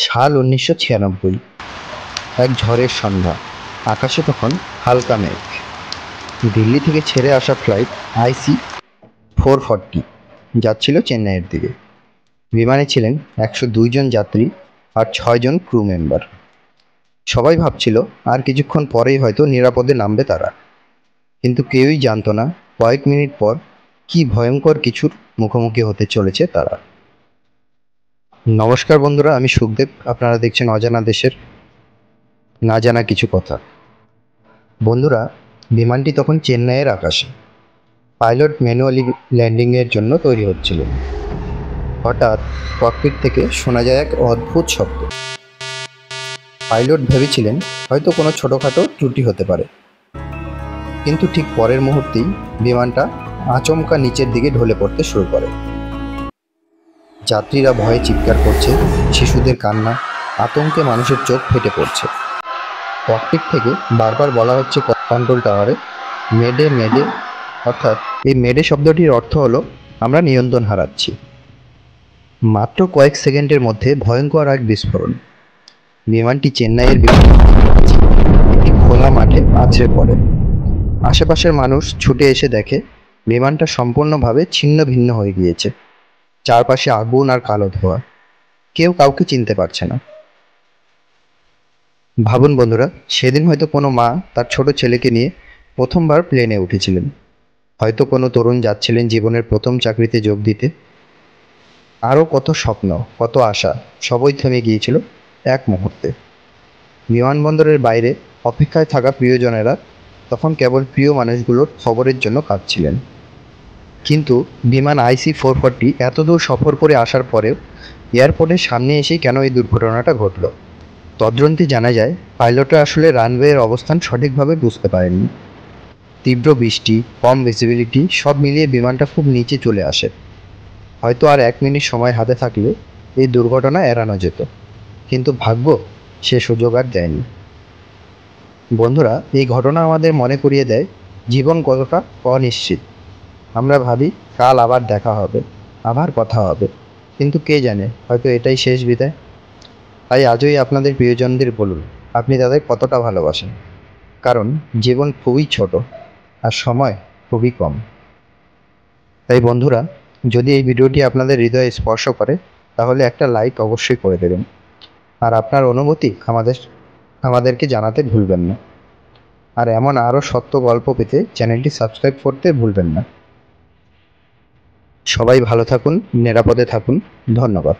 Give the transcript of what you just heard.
সাল 1996। এক ঝড়ের সন্ধ্যা। আকাশে তখন হালকা মেঘ। দিল্লি থেকে ছেড়ে আসা ফ্লাইট IC-440 যাচ্ছিল চেন্নাইয়ের দিকে। বিমানে ছিলেন 102 জন যাত্রী আর 6 জন ক্রু মেম্বার। সবাই ভাবছিল আর কিছুক্ষণ পরেই হয়তো নিরাপদে নামবে তারা, কিন্তু কেউই জানতো না কয়েক মিনিট পর কি ভয়ঙ্কর কিছুর মুখোমুখি হতে চলেছে তারা। নমস্কার বন্ধুরা, আমি সুখদেব। আপনারা দেখছেন অজানা দেশের না জানা কিছু কথা। বন্ধুরা, বিমানটি তখন চেন্নাইয়ের আকাশে। পাইলট ম্যানুয়ালি ল্যান্ডিংয়ের জন্য তৈরি হচ্ছিলেন। হঠাৎ ককপিট থেকে শোনা যায় এক অদ্ভুত শব্দ। পাইলট ভেবেছিলেন হয়তো কোনো ছোটোখাটো ত্রুটি হতে পারে, কিন্তু ঠিক পরের মুহূর্তেই বিমানটা আচমকা নিচের দিকে ঢলে পড়তে শুরু করে। যাত্রীরা ভয়ে চিৎকার করছে, শিশুদের কান্না, আতঙ্কে মানুষের চোখ ফেটে পড়ছে। ককপিট থেকে বারবার বলা হচ্ছে কন্ট্রোল টাওয়ারে, মেডে মেডে। অর্থাৎ এই মেডে শব্দটির অর্থ হলো আমরা নিয়ন্ত্রণ হারাচ্ছি। মাত্র কয়েক সেকেন্ডের মধ্যে ভয়ঙ্কর এক বিস্ফোরণ। বিমানটি চেন্নাইয়ের একটি খোলা মাঠে আছড়ে পড়ে। আশেপাশের মানুষ ছুটে এসে দেখে বিমানটা সম্পূর্ণভাবে ছিন্ন ভিন্ন হয়ে গিয়েছে। চারপাশে আগুন আর কালো ধোঁয়া। কেউ কাউকে চিনতে পারছে না। ভাবুন বন্ধুরা, সেদিন হয়তো কোনো মা তার ছোট ছেলেকে নিয়ে প্রথমবার প্লেনে উঠেছিলেন। হয়তো কোনো তরুণ যাচ্ছিলেন জীবনের প্রথম চাকরিতে যোগ দিতে। আরও কত স্বপ্ন, কত আশা, সবই থেমে গিয়েছিল এক মুহূর্তে। বিমানবন্দরের বাইরে অপেক্ষায় থাকা প্রিয়জনেরা তখন কেবল প্রিয় মানুষগুলোর খবরের জন্য কাঁদছিলেন। কিন্তু বিমান IC-440 এত দূর সফর করে আসার পরেও এয়ারপোর্টের সামনে এসেই কেন এই দুর্ঘটনাটা ঘটল? তদন্তে জানা যায় পাইলটরা আসলে রানওয়ের অবস্থান সঠিকভাবে বুঝতে পারেননি। তীব্র বৃষ্টি, কম ভিজিবিলিটি, সব মিলিয়ে বিমানটা খুব নিচে চলে আসে। হয়তো আর 1 মিনিট সময় হাতে থাকলে এই দুর্ঘটনা এড়ানো যেত, কিন্তু ভাগ্য সে সুযোগ আর দেয়নি। বন্ধুরা, এই ঘটনা আমাদের মনে করিয়ে দেয় জীবন কতটা অনিশ্চিত। আমরা ভাবি কাল আবার দেখা হবে, আবার কথা হবে, কিন্তু কে জানে হয়তো এটাই শেষ বিদায়। তাই আজই আপনাদের প্রিয়জনদের বলুন আপনি তাদের কতটা ভালোবাসেন, কারণ জীবন খুবই ছোট আর সময় খুবই কম। তাই বন্ধুরা, যদি এই ভিডিওটি আপনাদের হৃদয়ে স্পর্শ করে তাহলে একটা লাইক অবশ্যই করে দেবেন, আর আপনার অনুভূতি আমাদেরকে জানাতে ভুলবেন না। আর এমন আরও সত্য গল্প পেতে চ্যানেলটি সাবস্ক্রাইব করতে ভুলবেন না। সবাই ভালো থাকুন, নিরাপদে থাকুন। ধন্যবাদ।